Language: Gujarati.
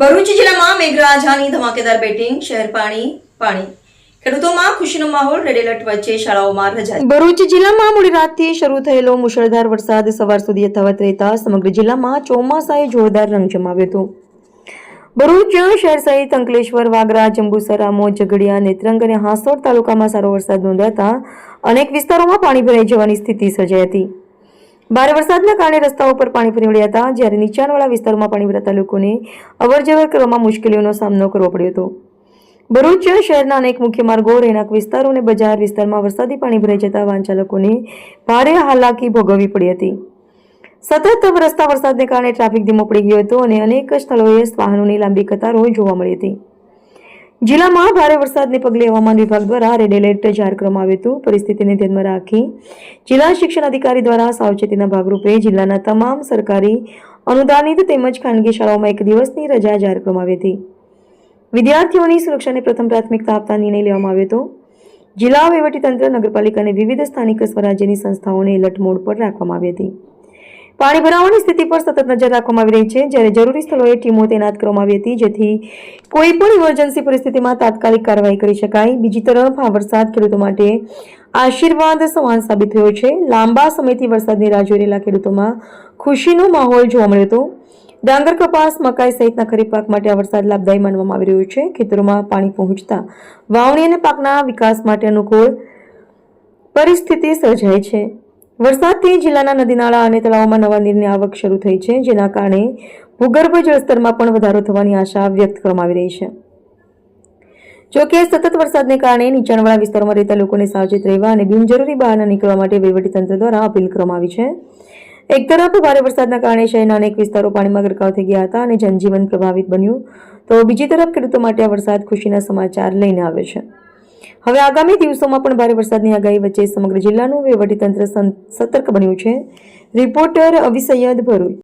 ભરૂચ જિલ્લામાં મેઘરાજાની ધમાકેદાર બેટિંગ, શહેર પાણી. ખેડૂતોમાં ખુશીનો માહોલ, રેડ એલર્ટ વચ્ચે શાળાઓમાં રજા. ભરૂચ જિલ્લામાં મોડી રાતથી શરૂ થયેલો મુશળધાર વરસાદ સવાર સુધી યથાવત રહેતા સમગ્ર જિલ્લામાં ચોમાસાએ જોરદાર રંગ જમાવ્યો હતો. ભરૂચ શહેર સહિત અંકલેશ્વર, વાગરા, જંબુસર, આમોદ, ઝઘડિયા, નેત્રંગ અને હાંસોડ તાલુકામાં સારો વરસાદ નોંધાતા અનેક વિસ્તારોમાં પાણી ભરાઈ જવાની સ્થિતિ સર્જાઈ હતી. ભારે વરસાદના કારણે રસ્તાઓ પર પાણી ફરી વળ્યા હતા, જ્યારે નીચાણવાળા વિસ્તારોમાં પાણી ભરાતા લોકોને અવરજવર કરવામાં મુશ્કેલીઓનો સામનો કરવો પડ્યો હતો. ભરૂચ શહેરના અનેક મુખ્ય માર્ગો, રહેણાંક વિસ્તારો અને બજાર વિસ્તારમાં વરસાદી પાણી ભરાઈ જતા વાહન ચાલકોને ભારે હાલાકી ભોગવવી પડી હતી. સતત વરસતા વરસાદને કારણે ટ્રાફિક ધીમો પડી ગયો હતો અને અનેક સ્થળોએ વાહનોની લાંબી કતારો જોવા મળી હતી. જિલ્લામાં ભારે વરસાદને પગલે હવામાન વિભાગ દ્વારા રેડ એલર્ટ જાહેર કરવામાં આવ્યું હતું. પરિસ્થિતિને ધ્યાનમાં રાખી જિલ્લા શિક્ષણ અધિકારી દ્વારા સાવચેતીના ભાગરૂપે જિલ્લાના તમામ સરકારી, અનુદાનિત તેમજ ખાનગી શાળાઓમાં 1 દિવસની રજા જાહેર કરવામાં આવી હતી. વિદ્યાર્થીઓની સુરક્ષાને પ્રથમ પ્રાથમિકતા આપતા નિર્ણય લેવામાં આવ્યો હતો. જિલ્લા વહીવટીતંત્ર, નગરપાલિકા અને વિવિધ સ્થાનિક સ્વરાજ્યની સંસ્થાઓને એલર્ટ મોડ પર રાખવામાં આવી હતી. પાણી ભરાવાની સ્થિતિ પર સતત નજર રાખવામાં આવી રહી છે, જ્યારે જરૂરી સ્થળોએ ટીમો તૈનાત કરવામાં આવી હતી, જેથી કોઈ પણ ઇમરજન્સી પરિસ્થિતિમાં તાત્કાલિક કાર્યવાહી કરી શકાય. બીજી તરફ આ વરસાદ ખેડૂતો માટે આશીર્વાદ સમાન સાબિત થયો છે. લાંબા સમયથી વરસાદની રાહ જોઈ રહેલા ખેડૂતોમાં ખુશીનો માહોલ જોવા મળ્યો હતો. ડાંગર, કપાસ, મકાઈ સહિતના ખરીફ પાક માટે આ વરસાદ લાભદાયી માનવામાં આવી રહ્યો છે. ખેતરોમાં પાણી પહોંચતા વાવણી અને પાકના વિકાસ માટે અનુકૂળ પરિસ્થિતિ સર્જાય છે. વરસાદથી જિલ્લાના નદી નાળા અને તળાવોમાં નવા નીરની આવક શરૂ થઈ છે, જેના કારણે ભૂગર્ભ જળસ્તરમાં પણ વધારો થવાની આશા વ્યક્ત કરવામાં આવી રહી છે. જોકે સતત વરસાદને કારણે નીચાણવાળા વિસ્તારોમાં રહેતા લોકોને સાવચેત રહેવા અને બિનજરૂરી બહાર ન નીકળવા માટે વહીવટીતંત્ર દ્વારા અપીલ કરવામાં આવી છે. એક તરફ ભારે વરસાદના કારણે શહેરના અનેક વિસ્તારો પાણીમાં ગરકાવ થઈ ગયા હતા અને જનજીવન પ્રભાવિત બન્યું, તો બીજી તરફ ખેડૂતો માટે આ વરસાદ ખુશીના સમાચાર લઈને આવે છે. હવે આગામી દિવસોમાં પણ ભારે વરસાદની આગાહી વચ્ચે સમગ્ર જિલ્લાનું વહીવટીતંત્ર સતર્ક બન્યું છે. રિપોર્ટર અવી સૈયદ, ભરૂચ.